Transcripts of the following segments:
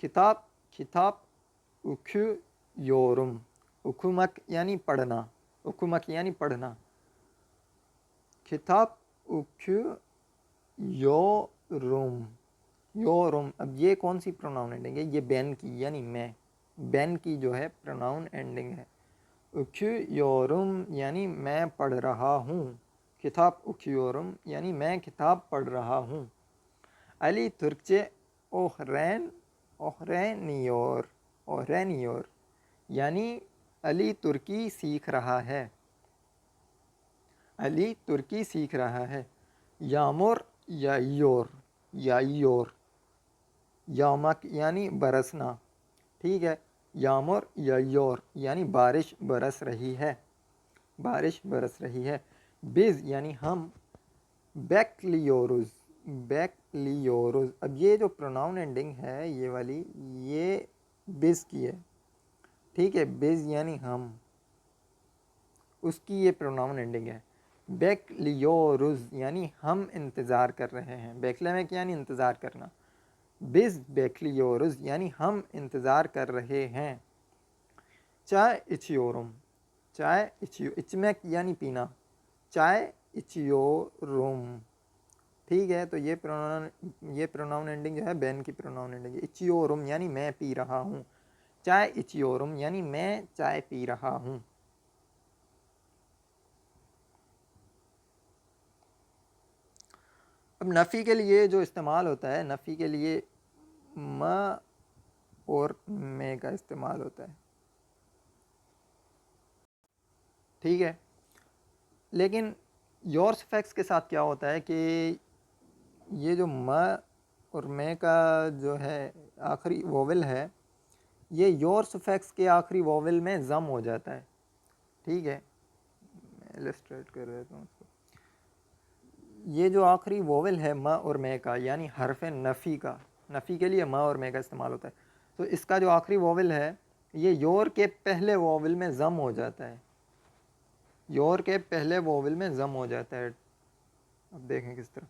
kitap, kitap okuyorum. Okumak yani पढ़ना, okumak yani पढ़ना. kitap okuyorum. योरम, अब ये कौन सी प्रोनाउन एंडिंग है? ये बैन की यानी मैं, बैन की जो है प्रोनाउन एंडिंग है. उक्योरम यानी मैं पढ़ रहा हूँ. किताब उक्योरम यानी मैं किताब पढ़ रहा हूँ. अली तुर्कचे ओहरेनियोर, ओहरेनियोर यानी अली तुर्की सीख रहा है. अली तुर्की सीख रहा है. यामुर यायोर, यायोर यामक यानी बरसना. ठीक है, यामुर यायोर यानी बारिश बरस रही है, बारिश बरस रही है. बिज यानी हम. बैकलियोरुज, बैकलियोरुज, अब ये जो प्रोनाउन एंडिंग है ये वाली, ये बिज की है. ठीक है, बिज यानी हम, उसकी ये प्रोनाउन एंडिंग है. बैकलियोरुज यानी हम इंतज़ार कर रहे हैं. बैकलेमेक यानी इंतज़ार करना. बिज बैकलियोरुज यानी हम इंतज़ार कर रहे हैं. चाय इचियोरुम, चाय इचियो, इचमेक यानी पीना. चाय इचियोरुम. ठीक है, तो ये प्रोनाउन एंडिंग जो है बैन की प्रोनाउन एंडिंग है. इचियोरुम यानी मैं पी रहा हूँ. चाय इचियोरुम यानी मैं चाय पी रहा हूँ. अब नफ़ी के लिए जो इस्तेमाल होता है, नफ़ी के लिए म और में का इस्तेमाल होता है. ठीक है, लेकिन योर सफिक्स के साथ क्या होता है कि ये जो म और में का जो है आखिरी वोवेल है, ये योर सफिक्स के आखिरी वोवेल में ज़म हो जाता है. ठीक है, मैं इलस्ट्रेट कर देता हूँ इसको. ये जो आखिरी वोवेल है म और में का, यानी हरफ नफ़ी का, नफ़ी के लिए म और में का इस्तेमाल होता है. तो इसका जो आखिरी वोवेल है ये योर के पहले वोवेल में ज़म हो जाता है. योर के पहले वोवेल में ज़म हो जाता है. अब देखें किस तरह.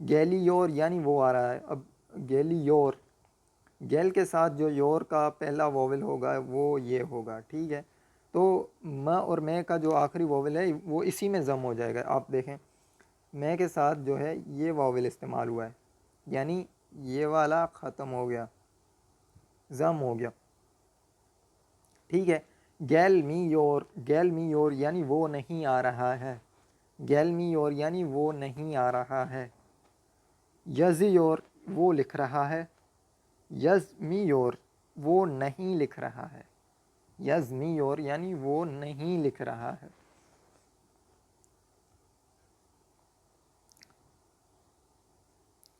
गैलियोर यानी वो आ रहा है. अब गैलियोर, गैल के साथ जो योर का पहला वोवेल होगा वो ये होगा. ठीक है, तो म और में का जो आखिरी वोवेल है वो इसी में ज़म हो जाएगा. आप देखें में के साथ जो है ये वोवेल इस्तेमाल हुआ है, यानी ये वाला ख़त्म हो गया, ज़म हो गया. ठीक है, गैल मी योर, गैल मी योर यानी वो नहीं आ रहा है. गैल मी योर यानी वो नहीं आ रहा है. यज़ योर वो लिख रहा है. यज़ मी योर वो नहीं लिख रहा है. यज़ मी योर यानी वो नहीं लिख रहा है.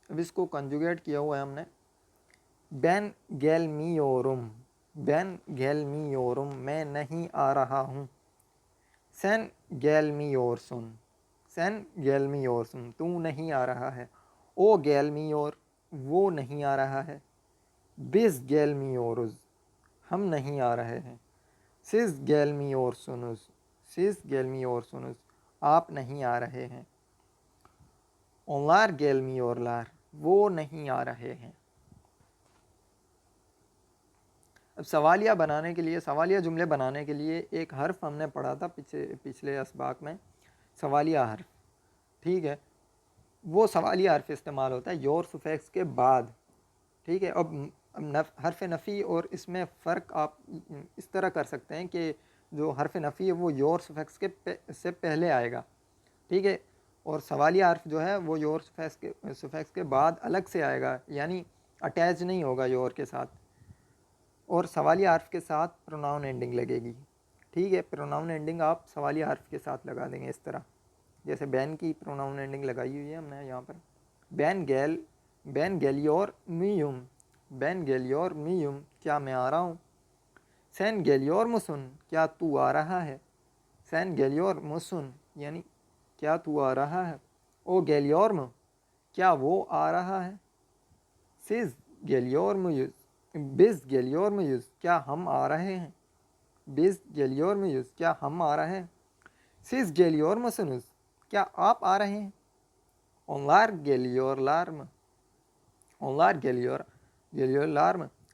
अब इसको कंजुगेट किया हुआ है हमने. बैन गैल मी योरुम, बैन गैल मी योरुम मैं नहीं आ रहा हूँ. सेन गैल मी योरसुन, सेन गैल मी योरसुन तू नहीं आ रहा है. ओ गैल मी योर वो नहीं आ रहा है. बिस गैल मी योरुज हम नहीं आ रहे हैं. सिस गैल मी योरसुनुज, सिस गैल मी योरसुनुज आप नहीं आ रहे हैं. ओनलार गैल मी योरलार वो नहीं आ रहे हैं. अब सवालिया बनाने के लिए, सवालिया जुमले बनाने के लिए एक हर्फ हमने पढ़ा था पिछले असबाक में, सवालिया हर्फ. ठीक है, वो सवालिया हर्फ इस्तेमाल होता है योर सुफिक्स के बाद. ठीक है, अब हर्फ नफ़ी और इसमें फ़र्क आप इस तरह कर सकते हैं कि जो हर्फ नफ़ी है वो योर सुफिक्स से पहले आएगा. ठीक है, और सवालिया हर्फ जो है वो योर सुफिक्स के बाद अलग से आएगा, यानी अटैच नहीं होगा योर के साथ. और सवालिया हर्फ के साथ प्रोनाउन एंडिंग लगेगी. ठीक है, प्रोनाउन एंडिंग आप सवालिया हर्फ के साथ लगा देंगे इस तरह, जैसे बैन की प्रोनाउन एंडिंग लगाई हुई है हमने यहाँ पर. बैन गैल, बैन गैलियोर मीयुम, बैन गैलियोर मीयुम क्या मैं आ रहा हूँ. सैन गैलियोर मुसुन क्या तू आ रहा है. सैन गैलियोर मुसुन यानी क्या तू आ रहा है. ओ गैलियोर्म क्या वो आ रहा है. सिज गैलियोर मुयुज, बिज गैलियोर मुयुज क्या हम आ रहे हैं. बिज गैलियोर मुयुज क्या हम आ रहे हैं. सिज गैलियोर मुसुनुज क्या आप आ रहे हैं. ओनलार गैलियोर लार्म, ओनलार गैलियोर, गैलियोर लार्म